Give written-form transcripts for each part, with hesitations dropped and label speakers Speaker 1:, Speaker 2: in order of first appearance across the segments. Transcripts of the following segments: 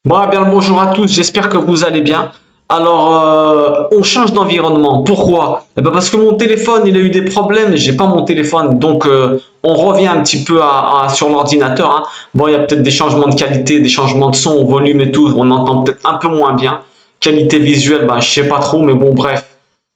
Speaker 1: Bon, bien le bonjour à tous, j'espère que vous allez bien. Alors, on change d'environnement. Pourquoi? Eh ben parce que mon téléphone, il a eu des problèmes et j'ai pas mon téléphone. Donc, on revient un petit peu sur l'ordinateur, hein. Bon, il y a peut-être des changements de qualité, des changements de son, volume et tout. On entend peut-être un peu moins bien. Qualité visuelle, ben, je sais pas trop, mais bon, bref,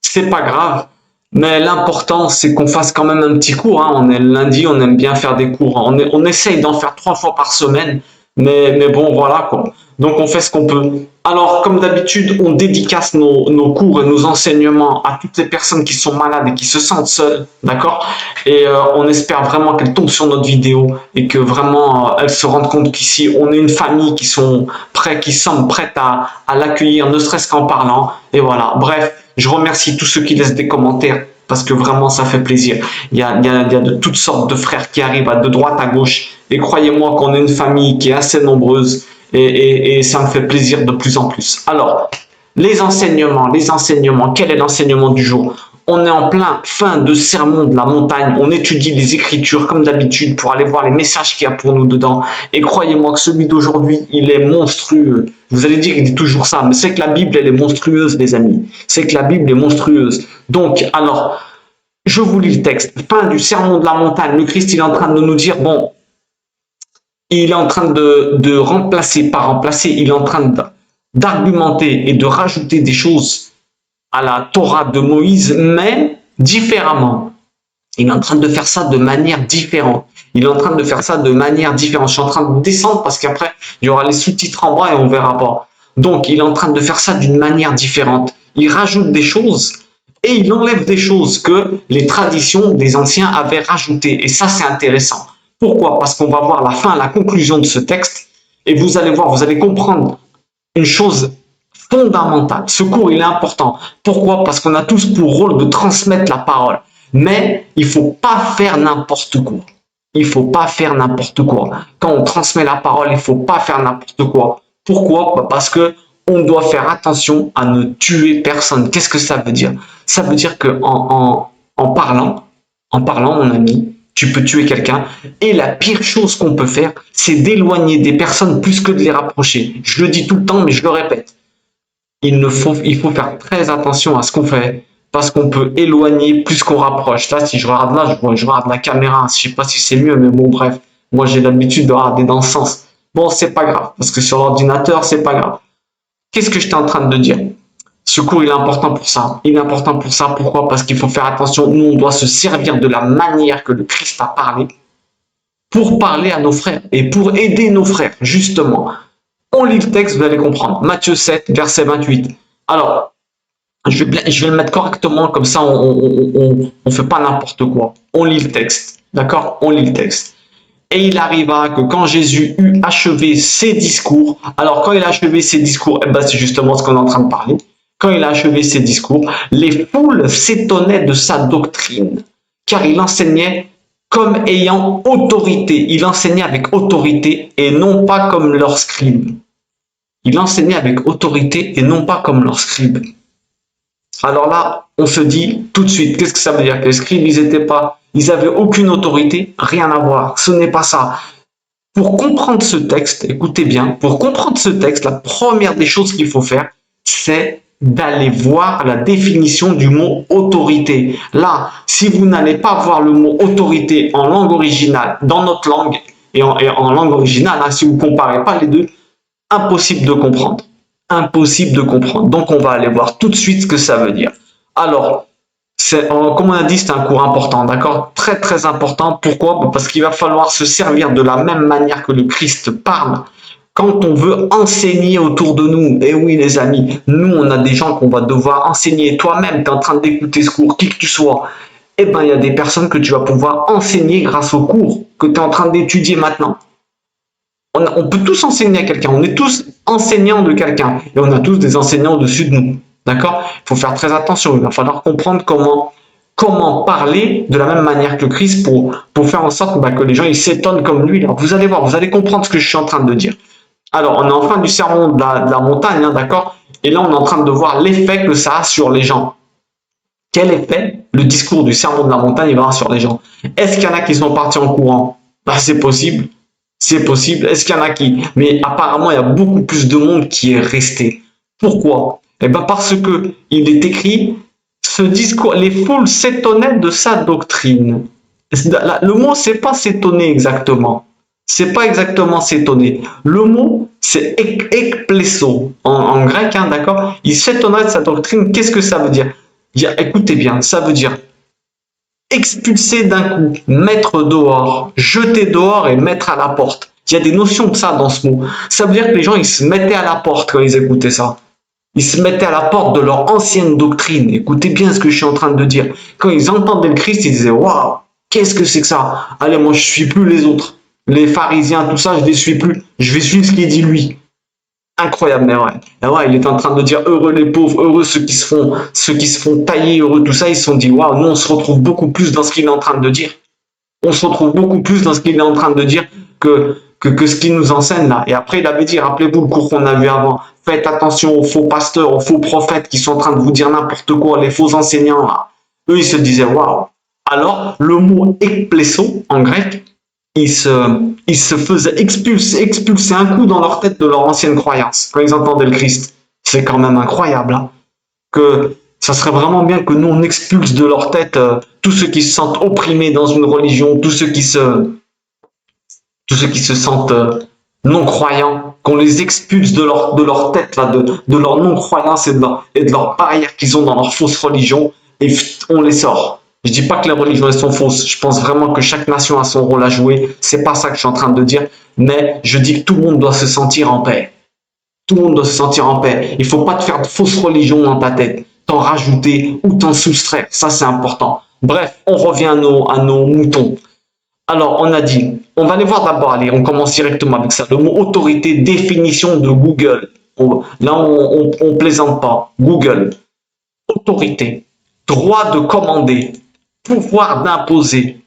Speaker 1: c'est pas grave. Mais l'important, c'est qu'on fasse quand même un petit cours, hein. On est le lundi, on aime bien faire des cours. On essaye d'en faire 3 fois par semaine. Mais bon, voilà quoi. Donc on fait ce qu'on peut. Alors, comme d'habitude, on dédicace nos cours et nos enseignements à toutes les personnes qui sont malades et qui se sentent seules, d'accord? Et on espère vraiment qu'elles tombent sur notre vidéo et que vraiment elles se rendent compte qu'ici, on est une famille qui semble prête à l'accueillir, ne serait-ce qu'en parlant. Et voilà. Bref, je remercie tous ceux qui laissent des commentaires parce que vraiment ça fait plaisir. Il y a de toutes sortes de frères qui arrivent de droite à gauche et croyez-moi qu'on est une famille qui est assez nombreuse et ça me fait plaisir de plus en plus. Alors, les enseignements, quel est l'enseignement du jour? On est en plein fin de sermon de la montagne, on étudie les Écritures comme d'habitude pour aller voir les messages qu'il y a pour nous dedans. Et croyez-moi que celui d'aujourd'hui, il est monstrueux. Vous allez dire qu'il dit toujours ça, mais c'est que la Bible, elle est monstrueuse, les amis. C'est que la Bible est monstrueuse. Donc, alors, je vous lis le texte. Fin du sermon de la montagne, le Christ, il est en train de nous dire, bon, il est en train de remplacer, pas remplacer, il est en train d'argumenter et de rajouter des choses à la Torah de Moïse, mais différemment. Il est en train de faire ça de manière différente. Il est en train de faire ça de manière différente. Je suis en train de descendre parce qu'après, il y aura les sous-titres en bas et on verra pas. Donc, il est en train de faire ça d'une manière différente. Il rajoute des choses et il enlève des choses que les traditions des anciens avaient rajoutées. Et ça, c'est intéressant. Pourquoi? Parce qu'on va voir la fin, la conclusion de ce texte et vous allez voir, vous allez comprendre une chose fondamentale. Ce cours, il est important. Pourquoi? Parce qu'on a tous pour rôle de transmettre la parole. Mais il ne faut pas faire n'importe quoi. Il ne faut pas faire n'importe quoi. Quand on transmet la parole, il ne faut pas faire n'importe quoi. Pourquoi? Parce que on doit faire attention à ne tuer personne. Qu'est-ce que ça veut dire? Ça veut dire que en parlant, mon ami, tu peux tuer quelqu'un. Et la pire chose qu'on peut faire, c'est d'éloigner des personnes plus que de les rapprocher. Je le dis tout le temps, mais je le répète. Il faut faire très attention à ce qu'on fait parce qu'on peut éloigner plus qu'on rapproche. Là, si je regarde là, je regarde la caméra. Je sais pas si c'est mieux, mais bon, bref. Moi, j'ai l'habitude de regarder dans ce sens. Bon, c'est pas grave parce que sur l'ordinateur, c'est pas grave. Qu'est-ce que j'étais en train de dire? Ce cours, il est important pour ça. Il est important pour ça. Pourquoi? Parce qu'il faut faire attention. Nous, on doit se servir de la manière que le Christ a parlé pour parler à nos frères et pour aider nos frères, justement. On lit le texte, vous allez comprendre. Matthieu 7, verset 28. Alors, je vais le mettre correctement, comme ça on fait pas n'importe quoi. On lit le texte, d'accord? On lit le texte. Et il arriva que quand Jésus eut achevé ses discours, alors quand il a achevé ses discours, eh ben c'est justement ce qu'on est en train de parler. Quand il a achevé ses discours, les foules s'étonnaient de sa doctrine, car il enseignait comme ayant autorité. Il enseignait avec autorité et non pas comme leurs scribes. Il enseignait avec autorité et non pas comme leurs scribes. Alors là, on se dit tout de suite, qu'est-ce que ça veut dire? Que les scribes, ils avaient aucune autorité, rien à voir. Ce n'est pas ça. Pour comprendre ce texte, écoutez bien, pour comprendre ce texte, la première des choses qu'il faut faire, c'est d'aller voir la définition du mot autorité. Là, si vous n'allez pas voir le mot autorité en langue originale, dans notre langue, et en langue originale, hein, si vous ne comparez pas les deux, impossible de comprendre. Impossible de comprendre. Donc, on va aller voir tout de suite ce que ça veut dire. Alors, comme on a dit, c'est un cours important, d'accord? Très, très important. Pourquoi? Parce qu'il va falloir se servir de la même manière que le Christ parle quand on veut enseigner autour de nous. Et oui, les amis, nous, on a des gens qu'on va devoir enseigner. Toi-même, tu es en train d'écouter ce cours, qui que tu sois. Eh bien, il y a des personnes que tu vas pouvoir enseigner grâce au cours que tu es en train d'étudier maintenant. On peut tous enseigner à quelqu'un, on est tous enseignants de quelqu'un et on a tous des enseignants au-dessus de nous. D'accord? Il faut faire très attention, il va falloir comprendre comment parler de la même manière que le Christ pour faire en sorte que les gens ils s'étonnent comme lui. Alors, vous allez voir, vous allez comprendre ce que je suis en train de dire. Alors, on est en fin du sermon de la montagne, hein, d'accord? Et là, on est en train de voir l'effet que ça a sur les gens. Quel effet le discours du sermon de la montagne va avoir sur les gens? Est-ce qu'il y en a qui sont partis en courant? C'est possible. C'est possible. Est-ce qu'il y en a qui? Mais apparemment, il y a beaucoup plus de monde qui est resté. Pourquoi? Eh ben parce que il est écrit, ce discours, les foules s'étonnaient de sa doctrine. Le mot, c'est pas s'étonner exactement. C'est pas exactement s'étonner. Le mot, c'est ekplesso en grec, hein, d'accord? Il s'étonnait de sa doctrine. Qu'est-ce que ça veut dire? Écoutez bien, ça veut dire expulser d'un coup, mettre dehors, jeter dehors et mettre à la porte. Il y a des notions de ça dans ce mot. Ça veut dire que les gens, ils se mettaient à la porte quand ils écoutaient ça. Ils se mettaient à la porte de leur ancienne doctrine. Écoutez bien ce que je suis en train de dire. Quand ils entendaient le Christ, ils disaient, waouh, qu'est-ce que c'est que ça? Allez, moi, je suis plus les autres. Les pharisiens, tout ça, je les suis plus. Je vais suivre ce qu'il dit lui. Incroyable, mais ouais. Et ouais, il est en train de dire heureux les pauvres, heureux ceux qui se font tailler, heureux tout ça. Ils se sont dit, waouh, nous, on se retrouve beaucoup plus dans ce qu'il est en train de dire. On se retrouve beaucoup plus dans ce qu'il est en train de dire que ce qu'il nous enseigne là. Et après, il avait dit, rappelez-vous le cours qu'on a vu avant, faites attention aux faux pasteurs, aux faux prophètes qui sont en train de vous dire n'importe quoi, les faux enseignants là. Eux, ils se disaient, waouh. Alors, le mot ekplesso en grec, ils se faisaient expulser un coup dans leur tête de leur ancienne croyance quand ils entendaient le Christ. C'est quand même incroyable, hein, que ça serait vraiment bien que nous on expulse de leur tête tous ceux qui se sentent opprimés dans une religion, tous ceux qui se sentent non croyants, qu'on les expulse de leur tête, là, de leur non croyance et de leur barrière qu'ils ont dans leur fausse religion et on les sort. Je dis pas que les religions elles sont fausses. Je pense vraiment que chaque nation a son rôle à jouer. C'est pas ça que je suis en train de dire, mais je dis que tout le monde doit se sentir en paix. Tout le monde doit se sentir en paix. Il faut pas te faire de fausses religions dans ta tête, t'en rajouter ou t'en soustraire. Ça, c'est important. Bref, on revient à nos moutons. Alors, on a dit, on va aller voir d'abord, allez, on commence directement avec ça. Le mot autorité, définition de Google. Là, on plaisante pas. Google. Autorité. Droit de commander. Pouvoir d'imposer,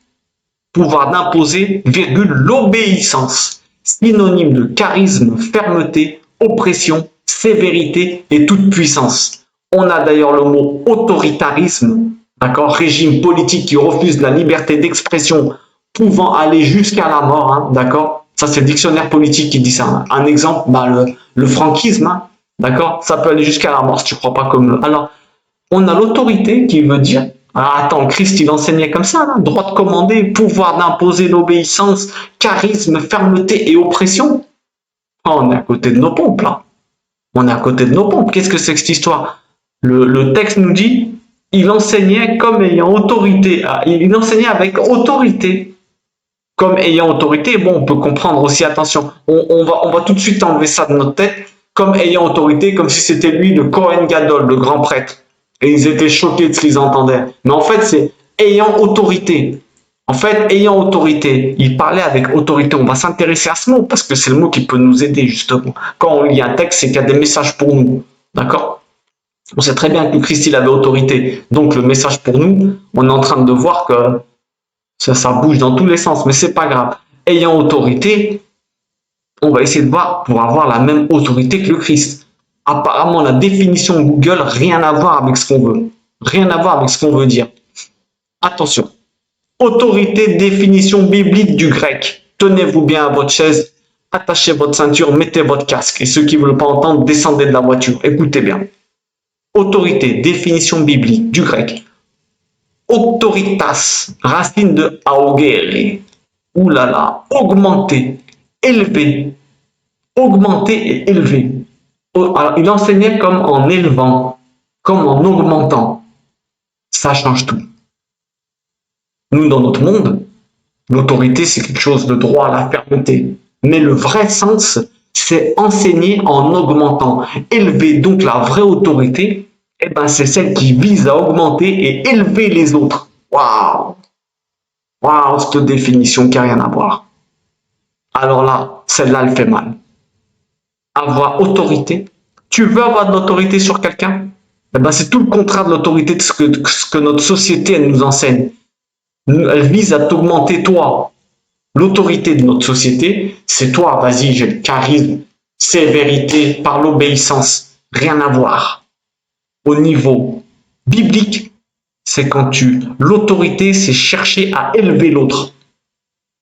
Speaker 1: virgule, l'obéissance. Synonyme de charisme, fermeté, oppression, sévérité et toute puissance. On a d'ailleurs le mot autoritarisme, d'accord, régime politique qui refuse la liberté d'expression pouvant aller jusqu'à la mort, hein, d'accord. Ça, c'est le dictionnaire politique qui dit ça. Hein. Un exemple, bah, le franquisme, hein, d'accord, ça peut aller jusqu'à la mort si tu ne crois pas comme le. Alors, on a l'autorité qui veut dire, ah, attends, Christ, il enseignait comme ça, là, droit de commander, pouvoir d'imposer l'obéissance, charisme, fermeté et oppression. Oh, on est à côté de nos pompes, là. On est à côté de nos pompes. Qu'est-ce que c'est que cette histoire? Le texte nous dit, il enseignait comme ayant autorité. Ah, il enseignait avec autorité. Comme ayant autorité, bon, on peut comprendre aussi, attention, on va tout de suite enlever ça de notre tête, comme ayant autorité, comme si c'était lui le Kohen Gadol, le grand prêtre. Et ils étaient choqués de ce qu'ils entendaient. Mais en fait, c'est ayant autorité. En fait, ayant autorité, il parlait avec autorité. On va s'intéresser à ce mot parce que c'est le mot qui peut nous aider justement. Quand on lit un texte, c'est qu'il y a des messages pour nous. D'accord? On sait très bien que Christ, il avait autorité. Donc, le message pour nous, on est en train de voir que ça bouge dans tous les sens, mais c'est pas grave. Ayant autorité, on va essayer de voir pour avoir la même autorité que le Christ. Apparemment, la définition Google, rien à voir avec ce qu'on veut. Rien à voir avec ce qu'on veut dire. Attention. Autorité, définition biblique du grec. Tenez-vous bien à votre chaise, attachez votre ceinture, mettez votre casque. Et ceux qui ne veulent pas entendre, descendez de la voiture. Écoutez bien. Autorité, définition biblique du grec. Autoritas, racine de augere. Ouh là là, augmenter, élever. Augmenter et élever. Alors, il enseignait comme en élevant, comme en augmentant. Ça change tout. Nous, dans notre monde, l'autorité, c'est quelque chose de droit à la fermeté. Mais le vrai sens, c'est enseigner en augmentant. Élever, donc la vraie autorité, eh ben, c'est celle qui vise à augmenter et élever les autres. Waouh! Waouh, cette définition qui n'a rien à voir. Alors là, celle-là, elle fait mal. Avoir autorité. Tu veux avoir de l'autorité sur quelqu'un? Eh ben, c'est tout le contraire de l'autorité de ce que notre société elle nous enseigne. Elle vise à t'augmenter toi. L'autorité de notre société, c'est toi, vas-y, j'ai le charisme, sévérité, par l'obéissance, rien à voir. Au niveau biblique, c'est quand l'autorité, c'est chercher à élever l'autre.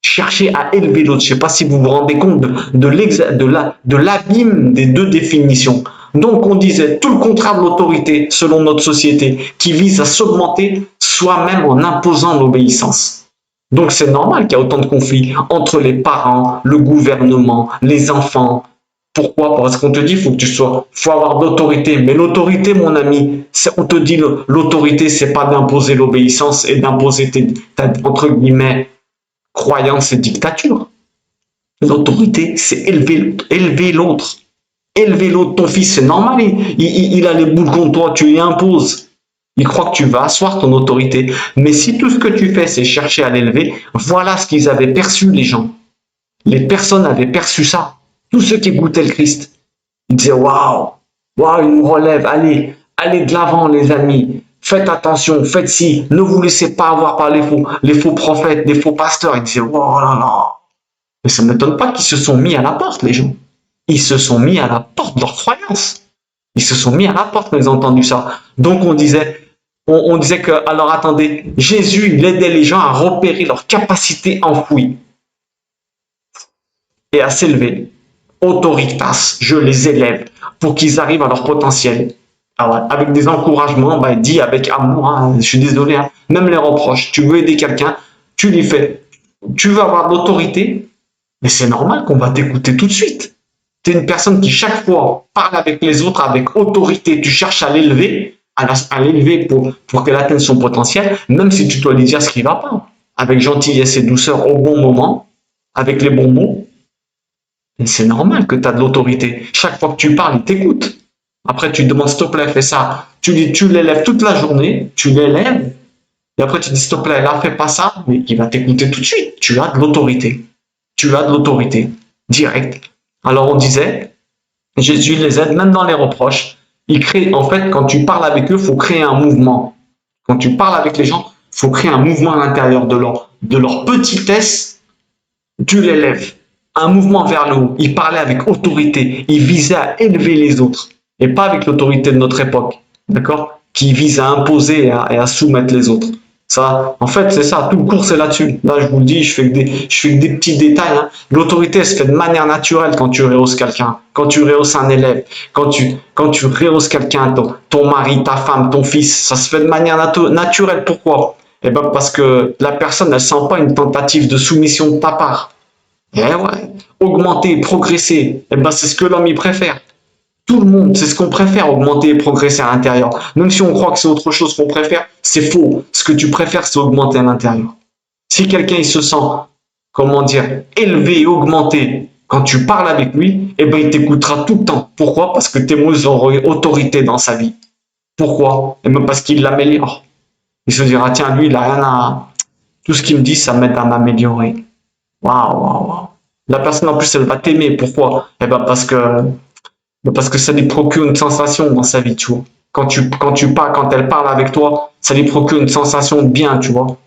Speaker 1: Cherchez à élever l'autre. Je ne sais pas si vous vous rendez compte de l'abîme des deux définitions. Donc, on disait tout le contraire de l'autorité, selon notre société, qui vise à s'augmenter soi-même en imposant l'obéissance. Donc, c'est normal qu'il y ait autant de conflits entre les parents, le gouvernement, les enfants. Pourquoi? Parce qu'on te dit, faut avoir de l'autorité. Mais l'autorité, mon ami, on te dit, l'autorité, c'est pas d'imposer l'obéissance et d'imposer entre guillemets, croyance et dictature. L'autorité, c'est élever l'autre. Élever l'autre, ton fils, c'est normal. Il a les boules contre toi, tu lui imposes. Il croit que tu vas asseoir ton autorité. Mais si tout ce que tu fais, c'est chercher à l'élever, voilà ce qu'ils avaient perçu, les gens. Les personnes avaient perçu ça. Tous ceux qui goûtaient le Christ. Ils disaient, waouh, waouh, il nous relève, allez de l'avant, les amis. Faites attention, faites ci, ne vous laissez pas avoir par les faux prophètes, les faux pasteurs. Ils disaient, oh là là. Mais ça ne m'étonne pas qu'ils se sont mis à la porte, les gens. Ils se sont mis à la porte de leur croyance. Ils se sont mis à la porte quand ils ont entendu ça. Donc on disait que, alors attendez, Jésus, il aidait les gens à repérer leurs capacités enfouies et à s'élever. Autoritas, je les élève pour qu'ils arrivent à leur potentiel. Ah ouais, avec des encouragements, bah, dit avec amour, hein, je suis désolé, hein, même les reproches. Tu veux aider quelqu'un, tu lui fais. Tu veux avoir de l'autorité, mais c'est normal qu'on va t'écouter tout de suite. Tu es une personne qui chaque fois parle avec les autres avec autorité, tu cherches à l'élever, à l'élever pour qu'elle atteigne son potentiel, même si tu dois lui dire ce qui ne va pas, avec gentillesse et douceur au bon moment, avec les bons mots. C'est normal que tu as de l'autorité. Chaque fois que tu parles, il t'écoute. Après, tu te demandes, s'il te plaît, fais ça. Tu l'élèves toute la journée, tu l'élèves, et après tu dis, s'il te plaît, là, fais pas ça, mais il va t'écouter tout de suite. Tu as de l'autorité. Tu as de l'autorité. Direct. Alors on disait, Jésus les aide, même dans les reproches. Il crée, en fait, quand tu parles avec eux, il faut créer un mouvement. Quand tu parles avec les gens, il faut créer un mouvement à l'intérieur de leur petitesse, tu l'élèves. Un mouvement vers le haut. Il parlait avec autorité. Il visait à élever les autres. Et pas avec l'autorité de notre époque. D'accord? Qui vise à imposer et à soumettre les autres. Ça, en fait, c'est ça. Tout le cours, c'est là-dessus. Là, je vous le dis, je fais que des petits détails. Hein. L'autorité, elle se fait de manière naturelle quand tu rehausses quelqu'un, quand tu rehausses un élève, quand tu rehausses quelqu'un, ton mari, ta femme, ton fils. Ça se fait de manière naturelle. Pourquoi? Eh ben, parce que la personne, elle sent pas une tentative de soumission de ta part. Eh ouais, augmenter, progresser, eh ben c'est ce que l'homme il préfère. Tout le monde, c'est ce qu'on préfère, augmenter et progresser à l'intérieur. Même si on croit que c'est autre chose qu'on préfère, c'est faux. Ce que tu préfères, c'est augmenter à l'intérieur. Si quelqu'un il se sent, comment dire, élevé, augmenté, quand tu parles avec lui, eh ben il t'écoutera tout le temps. Pourquoi? Parce que tu es autorité dans sa vie. Pourquoi? Eh ben parce qu'il l'améliore. Il se dira, tiens, lui, il a rien à... Tout ce qu'il me dit, ça m'aide à m'améliorer. Waouh, waouh, waouh. La personne en plus, elle va t'aimer. Pourquoi? Eh ben parce que ça lui procure une sensation dans sa vie, tu vois. Quand elle parle avec toi, ça lui procure une sensation de bien, tu vois.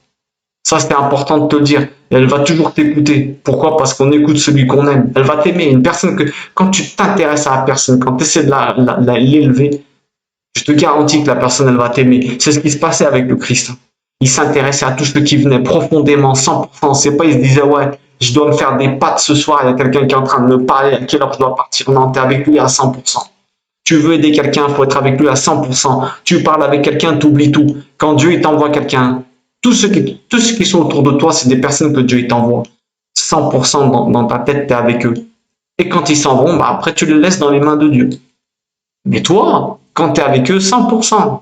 Speaker 1: Ça, c'est important de te le dire. Et elle va toujours t'écouter. Pourquoi? Parce qu'on écoute celui qu'on aime. Elle va t'aimer. Une personne que, quand tu t'intéresses à la personne, quand tu essaies de l'élever, je te garantis que la personne, elle va t'aimer. C'est ce qui se passait avec le Christ. Il s'intéressait à tout ce qui venait profondément, 100%. C'est pas, il se disait, ouais, je dois me faire des pâtes ce soir, il y a quelqu'un qui est en train de me parler, à quelle heure je dois partir. Non, tu es avec lui à 100%. Tu veux aider quelqu'un, il faut être avec lui à 100%. Tu parles avec quelqu'un, tu oublies tout. Quand Dieu t'envoie quelqu'un, tous ceux qui sont autour de toi, c'est des personnes que Dieu t'envoie. 100% dans ta tête, tu es avec eux. Et quand ils s'en vont, bah après, tu les laisses dans les mains de Dieu. Mais toi, quand tu es avec eux, 100%,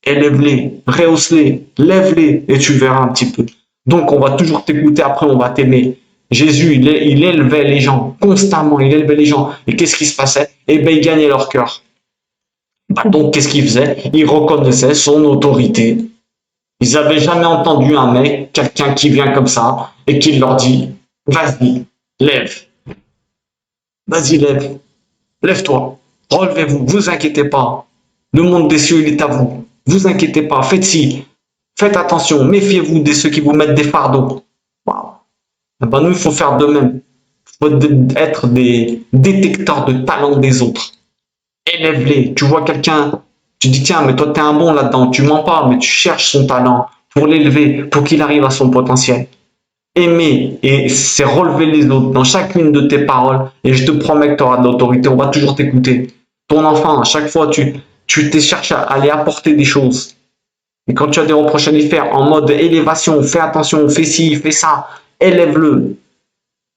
Speaker 1: élève-les, rehausse-les, lève-les, et tu verras un petit peu. Donc, on va toujours t'écouter, après, on va t'aimer. Jésus, il élevait les gens, constamment, il élevait les gens. Et qu'est-ce qui se passait? Eh bien, il gagnait leur cœur. Bah, donc, qu'est-ce qu'il faisait? Il reconnaissait son autorité. Ils n'avaient jamais entendu un mec, quelqu'un qui vient comme ça, et qui leur dit, vas-y, lève. Vas-y, lève. Lève-toi. Relevez-vous. Vous inquiétez pas. Le monde des cieux, il est à vous. Vous inquiétez pas. Faites ci. Faites attention. Méfiez-vous de ceux qui vous mettent des fardeaux. Waouh. Eh ben, nous, il faut faire de même. Il faut être des détecteurs de talent des autres. Élève-les. Tu vois quelqu'un, tu dis, tiens, mais toi, tu es un bon là-dedans. Tu mens pas, mais tu cherches son talent pour l'élever, pour qu'il arrive à son potentiel. aimer et c'est relever les autres dans chacune de tes paroles. Et je te promets que tu auras de l'autorité. On va toujours t'écouter. Ton enfant, à chaque fois, tu t'es cherché à aller apporter des choses. Et quand tu as des reproches à lui faire en mode élévation, fais attention, fais ci, fais ça, élève-le,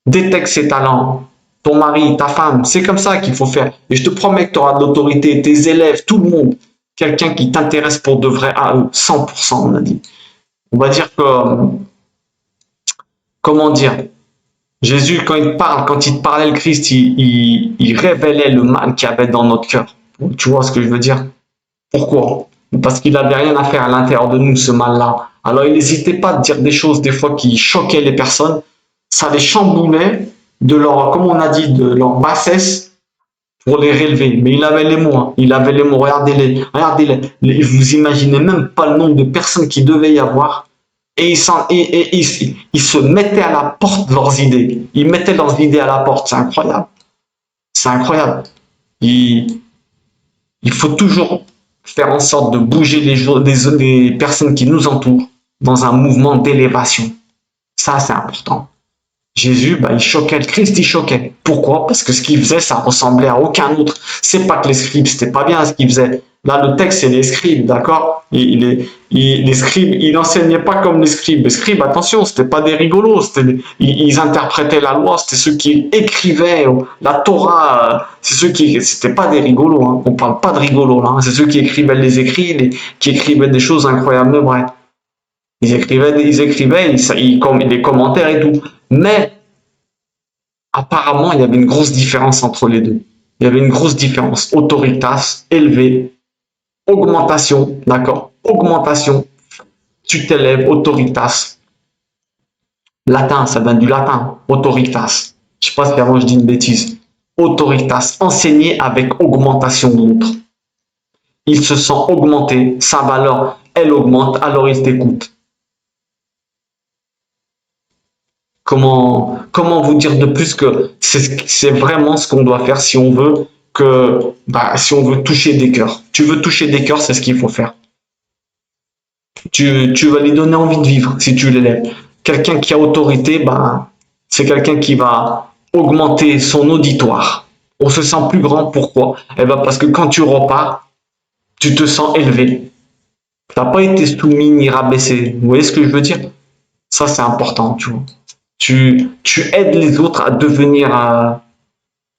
Speaker 1: détecte ses talents. Ton mari, ta femme, c'est comme ça qu'il faut faire. Et je te promets que tu auras de l'autorité, tes élèves, tout le monde. Quelqu'un qui t'intéresse pour de vrai à eux, 100%, on a dit. On va dire que, comment dire, Jésus, quand il parle, quand il parlait le Christ, il révélait le mal qu'il y avait dans notre cœur. Tu vois ce que je veux dire? Pourquoi? Parce qu'il n'avait rien à faire à l'intérieur de nous, ce mal-là. Alors, il n'hésitait pas à dire des choses, des fois, qui choquaient les personnes. Ça les chamboulait de leur, comme on a dit, de leur bassesse pour les relever. Mais il avait les mots, hein. Il avait les mots. Regardez-les, regardez-les. Vous imaginez même pas le nombre de personnes qu'il devait y avoir. Et ils se mettaient à la porte leurs idées. Ils mettaient leurs idées à la porte. C'est incroyable. C'est incroyable. Il, il faut toujours faire en sorte de bouger les personnes qui nous entourent dans un mouvement d'élévation. Ça, c'est important. Jésus, bah, il choquait, le Christ, il choquait. Pourquoi? Parce que ce qu'il faisait, ça ressemblait à aucun autre. C'est pas que les scribes, c'était pas bien ce qu'ils faisaient. Là, le texte, c'est les scribes, d'accord? Les scribes, ils n'enseignaient pas comme les scribes. Les scribes, attention, c'était pas des rigolos. Ils interprétaient la loi, c'était ceux qui écrivaient la Torah. C'est ceux qui, c'était pas des rigolos, hein. On parle pas de rigolos, là, hein. C'est ceux qui écrivaient les écrits, qui écrivaient des choses incroyablement vraies. Des commentaires et tout. Mais apparemment, il y avait une grosse différence entre les deux. Il y avait une grosse différence. Autoritas, élevé, augmentation, d'accord? Augmentation, tu t'élèves, autoritas. Latin, ça vient du latin, autoritas. Je sais pas si avant je dis une bêtise. Autoritas, enseigner avec augmentation de l'autre. Il se sent augmenté, sa valeur, elle augmente, alors il t'écoute. Comment vous dire de plus que c'est vraiment ce qu'on doit faire si on veut si on veut toucher des cœurs. Tu veux toucher des cœurs, c'est ce qu'il faut faire. Tu vas lui donner envie de vivre si tu l'élèves. Quelqu'un qui a autorité, bah, c'est quelqu'un qui va augmenter son auditoire. On se sent plus grand, pourquoi? Eh ben parce que quand tu repars, tu te sens élevé. Tu n'as pas été soumis ni rabaissé. Vous voyez ce que je veux dire? Ça, c'est important, tu vois. Tu aides les autres à devenir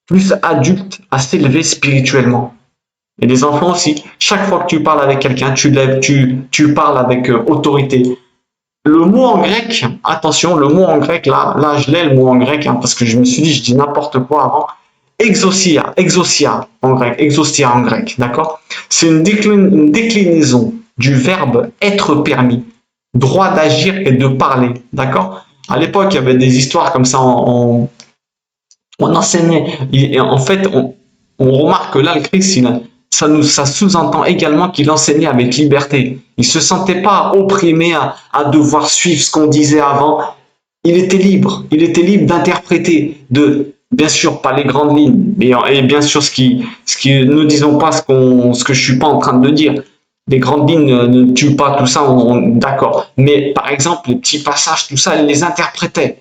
Speaker 1: plus adultes, à s'élever spirituellement. Et les enfants aussi, chaque fois que tu parles avec quelqu'un, tu parles avec autorité. Le mot en grec, attention, le mot en grec, là je l'ai le mot en grec, hein, parce que je me suis dit, je dis n'importe quoi avant. Exosia en grec, d'accord? C'est une déclinaison du verbe être permis, droit d'agir et de parler, d'accord? À l'époque, il y avait des histoires comme ça, on enseignait. Et en fait, on remarque que là, le Christ, ça sous-entend également qu'il enseignait avec liberté. Il ne se sentait pas opprimé à devoir suivre ce qu'on disait avant. Il était libre d'interpréter, bien sûr, pas les grandes lignes, et bien sûr, ne disons pas ce que je suis pas en train de dire. Les grandes lignes ne tuent pas tout ça, d'accord. Mais par exemple, les petits passages, tout ça, il les interprétait.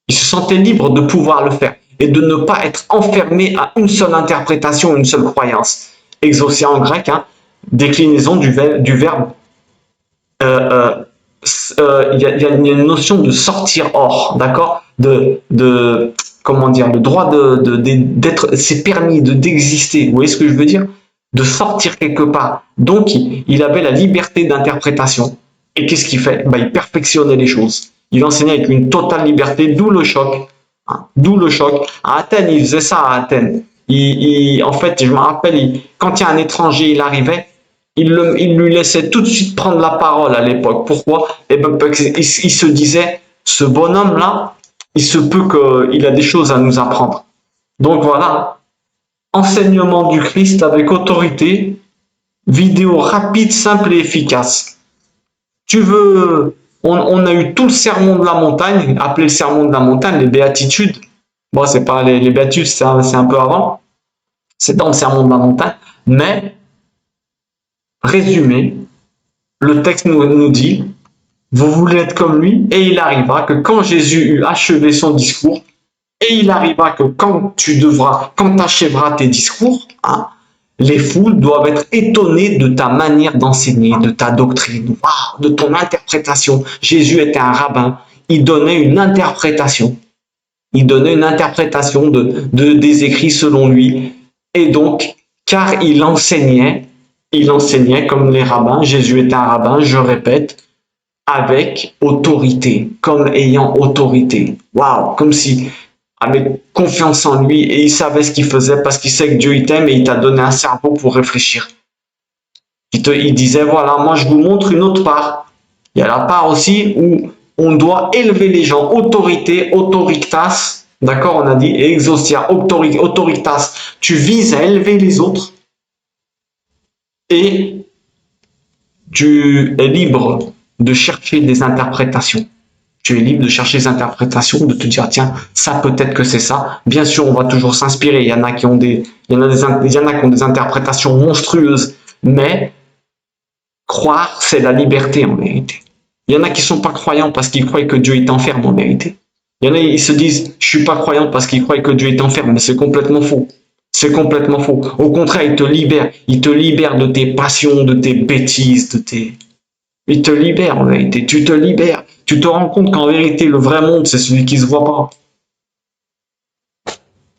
Speaker 1: Il se sentait libre de pouvoir le faire et de ne pas être enfermé à une seule interprétation, une seule croyance. Exaucia en grec, hein, déclinaison du verbe. Il y a une notion de sortir hors, d'accord, comment dire, le droit d'être, c'est permis d'exister. Vous voyez ce que je veux dire? De sortir quelque part. Donc, il avait la liberté d'interprétation. Et qu'est-ce qu'il fait? Bah, il perfectionnait les choses. Il enseignait avec une totale liberté, d'où le choc. Hein, d'où le choc. À Athènes, il faisait ça à Athènes. En fait, je me rappelle, quand il y a un étranger, il arrivait, il lui laissait tout de suite prendre la parole à l'époque. Pourquoi? Eh ben, parce qu'il se disait, ce bonhomme-là, il se peut qu'il a des choses à nous apprendre. Donc voilà, enseignement du Christ avec autorité, vidéo rapide, simple et efficace. Tu veux, on a eu tout le sermon de la montagne, appelé le sermon de la montagne, les béatitudes. Bon, c'est pas les béatitudes, c'est un peu avant. C'est dans le sermon de la montagne. Mais, résumé, le texte nous dit, Vous voulez être comme lui, et il arrivera que quand Jésus eut achevé son discours, et il arrivera que quand tu achèveras tes discours, hein, les foules doivent être étonnées de ta manière d'enseigner, de ta doctrine, wow, de ton interprétation. Jésus était un rabbin, il donnait une interprétation. Il donnait une interprétation des écrits selon lui. Et donc, car il enseignait comme les rabbins, Jésus était un rabbin, je répète, avec autorité, comme ayant autorité. Waouh, comme si avait confiance en lui et il savait ce qu'il faisait parce qu'il sait que Dieu il t'aime et il t'a donné un cerveau pour réfléchir. Il disait, voilà, moi je vous montre une autre part. Il y a la part aussi où on doit élever les gens. Autorité, autoritas, d'accord, on a dit exaucia, autoritas. Tu vises à élever les autres et tu es libre de chercher des interprétations. Tu es libre de chercher des interprétations, de te dire, tiens, ça peut-être que c'est ça. Bien sûr, on va toujours s'inspirer. Il y en a qui ont des interprétations monstrueuses, mais croire, c'est la liberté en vérité. Il y en a qui sont pas croyants parce qu'ils croient que Dieu est enferme en vérité. Il y en a, ils se disent, je suis pas croyant parce qu'ils croient que Dieu est enferme, mais c'est complètement faux. C'est complètement faux. Au contraire, il te libère. Il te libère de tes passions, de tes bêtises, de tes... Il te libère en vérité. Tu te libères. Tu te rends compte qu'en vérité, le vrai monde, c'est celui qui se voit pas.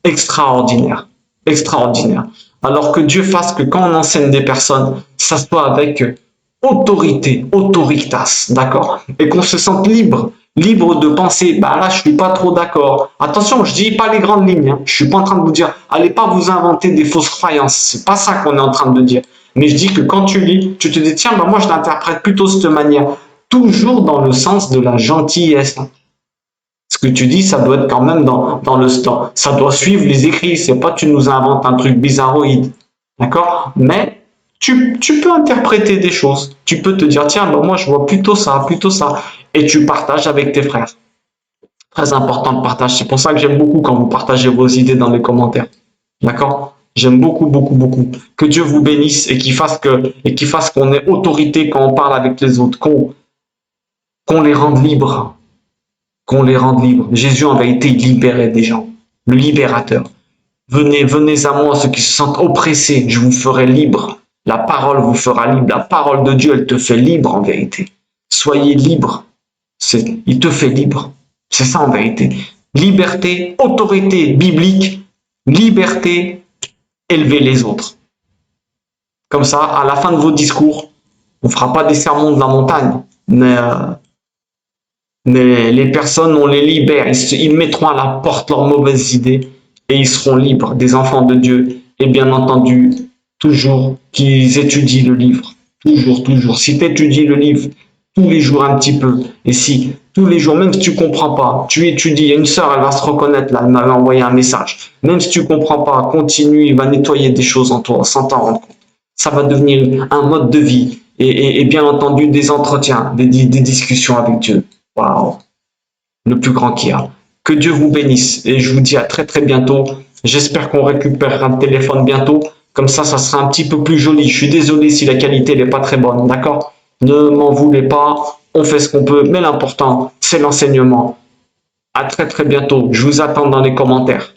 Speaker 1: Extraordinaire. Extraordinaire. Alors que Dieu fasse que quand on enseigne des personnes, ça soit avec autorité, autoritas, d'accord? Et qu'on se sente libre, libre de penser, bah là, je suis pas trop d'accord. Attention, je dis pas les grandes lignes, hein. Je suis pas en train de vous dire, allez pas vous inventer des fausses croyances. C'est pas ça qu'on est en train de dire. Mais je dis que quand tu lis, tu te dis, tiens, bah moi, je l'interprète plutôt de cette manière. Toujours dans le sens de la gentillesse. Ce que tu dis, ça doit être quand même dans le temps. Ça doit suivre les écrits. C'est pas tu nous inventes un truc bizarroïde. D'accord? Mais tu peux interpréter des choses. Tu peux te dire, tiens, bah moi, je vois plutôt ça, plutôt ça. Et tu partages avec tes frères. Très important de partage. C'est pour ça que j'aime beaucoup quand vous partagez vos idées dans les commentaires. D'accord? J'aime beaucoup, beaucoup, beaucoup. Que Dieu vous bénisse et qu'il fasse qu'on ait autorité quand on parle avec les autres, qu'on les rende libres, qu'on les rende libres. Jésus, en vérité, il libérait des gens. Le libérateur. Venez, venez à moi, ceux qui se sentent oppressés, je vous ferai libre. La parole vous fera libre. La parole de Dieu, elle te fait libre en vérité. Soyez libre. Il te fait libre. C'est ça en vérité. Liberté, autorité biblique, liberté, élever les autres. Comme ça, à la fin de vos discours, on ne fera pas des sermons de la montagne, mais les personnes, on les libère. Ils mettront à la porte leurs mauvaises idées et ils seront libres, des enfants de Dieu. Et bien entendu, toujours qu'ils étudient le livre. Toujours, toujours. Si tu étudies le livre tous les jours un petit peu, et si tous les jours, même si tu comprends pas, tu étudies, il y a une sœur, elle va se reconnaître là, elle m'avait envoyé un message. Même si tu comprends pas, continue, il va nettoyer des choses en toi sans t'en rendre compte. Ça va devenir un mode de vie et bien entendu des entretiens, des discussions avec Dieu. Waouh, le plus grand qu'il y a. Que Dieu vous bénisse et je vous dis à très très bientôt. J'espère qu'on récupérera un téléphone bientôt. Comme ça sera un petit peu plus joli. Je suis désolé si la qualité n'est pas très bonne, d'accord? Ne m'en voulez pas, on fait ce qu'on peut, mais l'important, c'est l'enseignement. À très très bientôt. Je vous attends dans les commentaires.